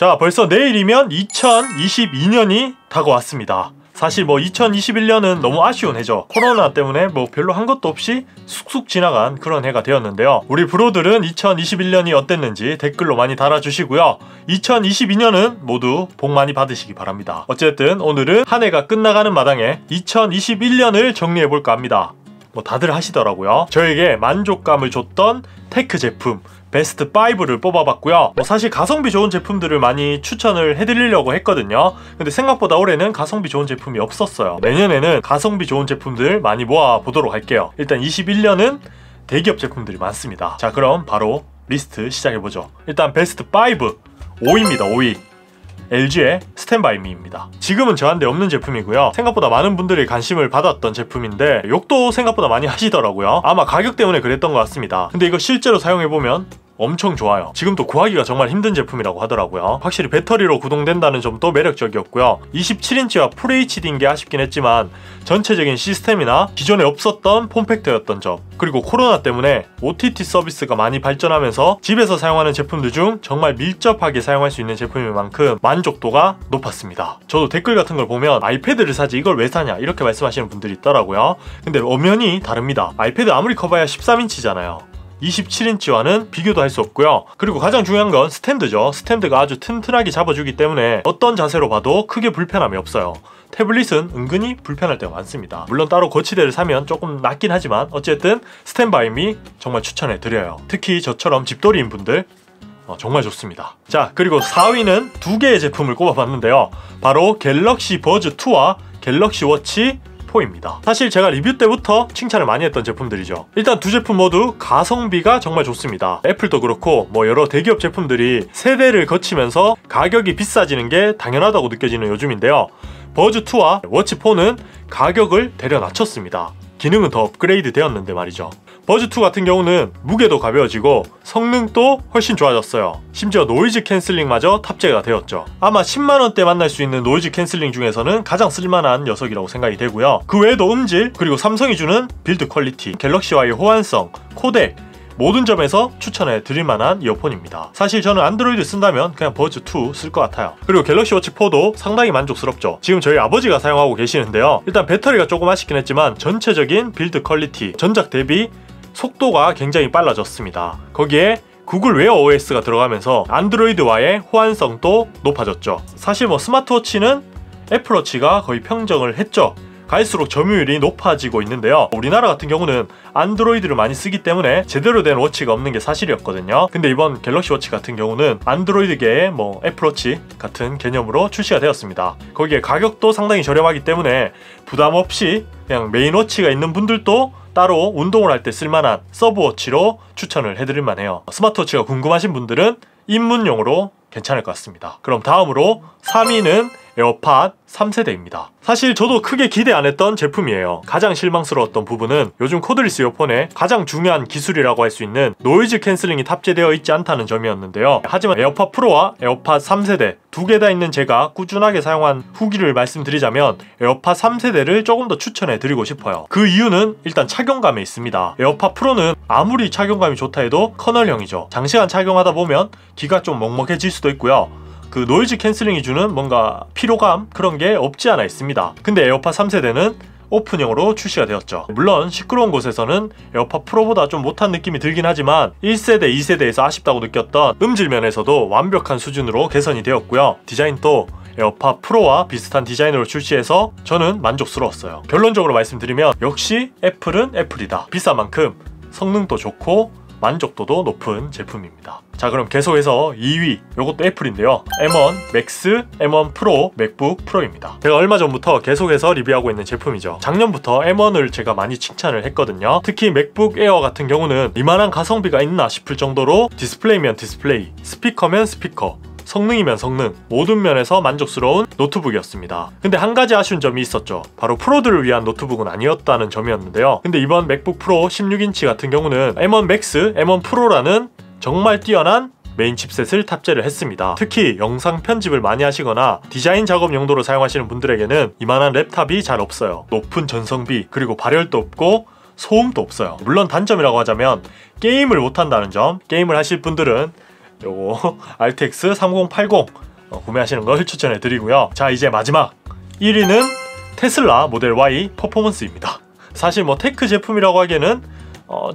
자, 벌써 내일이면 2022년이 다가왔습니다. 사실 뭐 2021년은 너무 아쉬운 해죠. 코로나 때문에 뭐 별로 한 것도 없이 쑥쑥 지나간 그런 해가 되었는데요. 우리 브로들은 2021년이 어땠는지 댓글로 많이 달아주시고요. 2022년은 모두 복 많이 받으시기 바랍니다. 어쨌든 오늘은 한 해가 끝나가는 마당에 2021년을 정리해볼까 합니다. 뭐 다들 하시더라고요. 저에게 만족감을 줬던 테크 제품 베스트 5를 뽑아봤고요. 뭐 사실 가성비 좋은 제품들을 많이 추천을 해드리려고 했거든요. 근데 생각보다 올해는 가성비 좋은 제품이 없었어요. 내년에는 가성비 좋은 제품들 많이 모아보도록 할게요. 일단 21년은 대기업 제품들이 많습니다. 자, 그럼 바로 리스트 시작해보죠. 일단 베스트 5 5위입니다. 5위 LG의 스탠바이미입니다. 지금은 저한테 없는 제품이고요. 생각보다 많은 분들이 관심을 받았던 제품인데 욕도 생각보다 많이 하시더라고요. 아마 가격 때문에 그랬던 것 같습니다. 근데 이거 실제로 사용해보면 엄청 좋아요. 지금도 구하기가 정말 힘든 제품이라고 하더라고요. 확실히 배터리로 구동된다는 점도 매력적이었고요. 27인치와 FHD인 게 아쉽긴 했지만 전체적인 시스템이나 기존에 없었던 폼팩터였던 점, 그리고 코로나 때문에 OTT 서비스가 많이 발전하면서 집에서 사용하는 제품들 중 정말 밀접하게 사용할 수 있는 제품인 만큼 만족도가 높았습니다. 저도 댓글 같은 걸 보면 아이패드를 사지 이걸 왜 사냐 이렇게 말씀하시는 분들이 있더라고요. 근데 엄연히 다릅니다. 아이패드 아무리 커봐야 13인치잖아요 27인치와는 비교도 할 수 없고요. 그리고 가장 중요한 건 스탠드죠. 스탠드가 아주 튼튼하게 잡아주기 때문에 어떤 자세로 봐도 크게 불편함이 없어요. 태블릿은 은근히 불편할 때가 많습니다. 물론 따로 거치대를 사면 조금 낫긴 하지만 어쨌든 스탠바이미 정말 추천해드려요. 특히 저처럼 집돌이인 분들 정말 좋습니다. 자, 그리고 4위는 두 개의 제품을 꼽아봤는데요. 바로 갤럭시 버즈2와 갤럭시 워치 4입니다. 사실 제가 리뷰 때부터 칭찬을 많이 했던 제품들이죠. 일단 두 제품 모두 가성비가 정말 좋습니다. 애플도 그렇고 뭐 여러 대기업 제품들이 세대를 거치면서 가격이 비싸지는 게 당연하다고 느껴지는 요즘인데요. 버즈2와 워치4는 가격을 대려 낮췄습니다. 기능은 더 업그레이드 되었는데 말이죠. 버즈2 같은 경우는 무게도 가벼워지고 성능도 훨씬 좋아졌어요. 심지어 노이즈 캔슬링마저 탑재가 되었죠. 아마 10만원대 만날 수 있는 노이즈 캔슬링 중에서는 가장 쓸만한 녀석이라고 생각이 되고요. 그 외에도 음질, 그리고 삼성이 주는 빌드 퀄리티, 갤럭시와의 호환성, 코덱 모든 점에서 추천해 드릴 만한 이어폰입니다. 사실 저는 안드로이드 쓴다면 그냥 버즈2 쓸 것 같아요. 그리고 갤럭시 워치4도 상당히 만족스럽죠. 지금 저희 아버지가 사용하고 계시는데요. 일단 배터리가 조금 아쉽긴 했지만 전체적인 빌드 퀄리티, 전작 대비 속도가 굉장히 빨라졌습니다. 거기에 구글 웨어 OS가 들어가면서 안드로이드와의 호환성도 높아졌죠. 사실 뭐 스마트워치는 애플워치가 거의 평정을 했죠. 갈수록 점유율이 높아지고 있는데요. 우리나라 같은 경우는 안드로이드를 많이 쓰기 때문에 제대로 된 워치가 없는 게 사실이었거든요. 근데 이번 갤럭시 워치 같은 경우는 안드로이드계의 뭐 애플워치 같은 개념으로 출시가 되었습니다. 거기에 가격도 상당히 저렴하기 때문에 부담 없이 그냥 메인 워치가 있는 분들도 따로 운동을 할 때 쓸만한 서브워치로 추천을 해드릴만 해요. 스마트워치가 궁금하신 분들은 입문용으로 괜찮을 것 같습니다. 그럼 다음으로 3위는 에어팟 3세대입니다. 사실 저도 크게 기대 안 했던 제품이에요. 가장 실망스러웠던 부분은 요즘 코드리스 이어폰의 가장 중요한 기술이라고 할 수 있는 노이즈 캔슬링이 탑재되어 있지 않다는 점이었는데요. 하지만 에어팟 프로와 에어팟 3세대 두 개 다 있는 제가 꾸준하게 사용한 후기를 말씀드리자면 에어팟 3세대를 조금 더 추천해 드리고 싶어요. 그 이유는 일단 착용감에 있습니다. 에어팟 프로는 아무리 착용감이 좋다 해도 커널형이죠. 장시간 착용하다 보면 귀가 좀 먹먹해질 수도 있고요. 그 노이즈 캔슬링이 주는 뭔가 피로감 그런 게 없지 않아 있습니다. 근데 에어팟 3세대는 오픈형으로 출시가 되었죠. 물론 시끄러운 곳에서는 에어팟 프로보다 좀 못한 느낌이 들긴 하지만 1세대, 2세대에서 아쉽다고 느꼈던 음질 면에서도 완벽한 수준으로 개선이 되었고요. 디자인도 에어팟 프로와 비슷한 디자인으로 출시해서 저는 만족스러웠어요. 결론적으로 말씀드리면 역시 애플은 애플이다. 비싼 만큼 성능도 좋고 만족도도 높은 제품입니다. 자, 그럼 계속해서 2위, 요것도 애플인데요. M1 맥스, M1 프로, 맥북 프로입니다. 제가 얼마 전부터 계속해서 리뷰하고 있는 제품이죠. 작년부터 M1을 제가 많이 칭찬을 했거든요. 특히 맥북 에어 같은 경우는 이만한 가성비가 있나 싶을 정도로 디스플레이면 디스플레이, 스피커면 스피커, 성능이면 성능, 모든 면에서 만족스러운 노트북이었습니다. 근데 한 가지 아쉬운 점이 있었죠. 바로 프로들을 위한 노트북은 아니었다는 점이었는데요. 근데 이번 맥북 프로 16인치 같은 경우는 M1 맥스, M1 프로라는 정말 뛰어난 메인 칩셋을 탑재를 했습니다. 특히 영상 편집을 많이 하시거나 디자인 작업 용도로 사용하시는 분들에게는 이만한 랩탑이 잘 없어요. 높은 전성비, 그리고 발열도 없고 소음도 없어요. 물론 단점이라고 하자면 게임을 못한다는 점. 게임을 하실 분들은 요거 RTX 3080 구매하시는 걸 추천해 드리고요. 자, 이제 마지막 1위는 테슬라 모델 Y 퍼포먼스입니다. 사실 뭐 테크 제품이라고 하기에는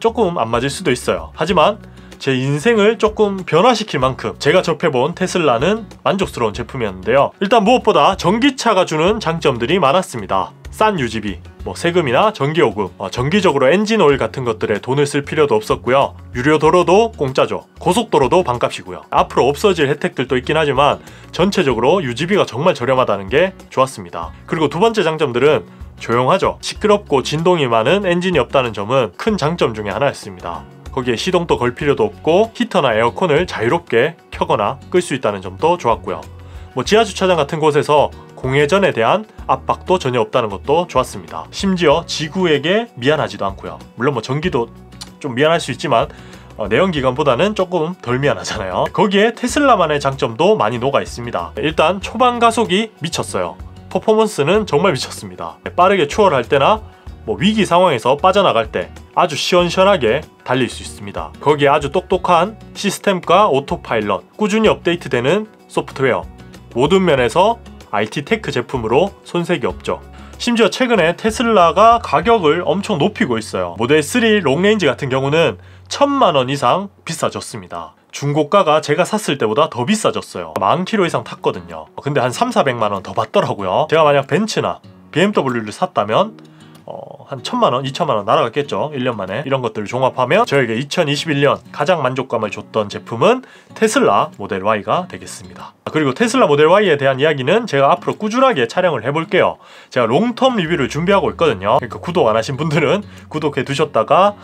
조금 안 맞을 수도 있어요. 하지만 제 인생을 조금 변화시킬 만큼 제가 접해본 테슬라는 만족스러운 제품이었는데요. 일단 무엇보다 전기차가 주는 장점들이 많았습니다. 싼 유지비, 세금이나 전기요금, 정기적으로 엔진오일 같은 것들에 돈을 쓸 필요도 없었고요. 유료도로도 공짜죠. 고속도로도 반값이고요. 앞으로 없어질 혜택들도 있긴 하지만 전체적으로 유지비가 정말 저렴하다는 게 좋았습니다. 그리고 두 번째 장점들은 조용하죠. 시끄럽고 진동이 많은 엔진이 없다는 점은 큰 장점 중에 하나였습니다. 거기에 시동도 걸 필요도 없고 히터나 에어컨을 자유롭게 켜거나 끌 수 있다는 점도 좋았고요. 지하주차장 같은 곳에서 공회전에 대한 압박도 전혀 없다는 것도 좋았습니다. 심지어 지구에게 미안하지도 않고요. 물론 전기도 좀 미안할 수 있지만 내연기관보다는 조금 덜 미안하잖아요. 거기에 테슬라만의 장점도 많이 녹아 있습니다. 일단 초반 가속이 미쳤어요. 퍼포먼스는 정말 미쳤습니다. 빠르게 추월할 때나 위기 상황에서 빠져나갈 때 아주 시원시원하게 달릴 수 있습니다. 거기에 아주 똑똑한 시스템과 오토파일럿, 꾸준히 업데이트되는 소프트웨어, 모든 면에서 IT 테크 제품으로 손색이 없죠. 심지어 최근에 테슬라가 가격을 엄청 높이고 있어요. 모델 3 롱레인지 같은 경우는 1000만원 이상 비싸졌습니다. 중고가가 제가 샀을 때보다 더 비싸졌어요. 10,000km 이상 탔거든요. 근데 한 300~400만원 더 받더라고요. 제가 만약 벤츠나 BMW를 샀다면 한 1000만원, 2000만원 날아갔겠죠. 1년 만에. 이런 것들을 종합하면 저에게 2021년 가장 만족감을 줬던 제품은 테슬라 모델 Y가 되겠습니다. 그리고 테슬라 모델 Y에 대한 이야기는 제가 앞으로 꾸준하게 촬영을 해볼게요. 제가 롱텀 리뷰를 준비하고 있거든요. 그러니까 구독 안 하신 분들은 구독해 두셨다가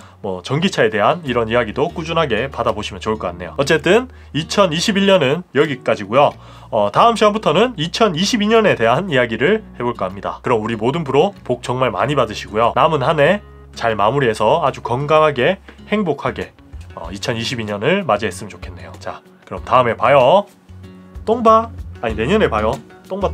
전기차에 대한 이런 이야기도 꾸준하게 받아보시면 좋을 것 같네요. 어쨌든 2021년은 여기까지고요. 다음 시간부터는 2022년에 대한 이야기를 해볼까 합니다. 그럼 우리 모든 프로 복 정말 많이 받으시고요. 남은 한 해 잘 마무리해서 아주 건강하게 행복하게 2022년을 맞이했으면 좋겠네요. 자, 그럼 다음에 봐요. 똥봐. 아니, 내년에 봐요. 똥봐.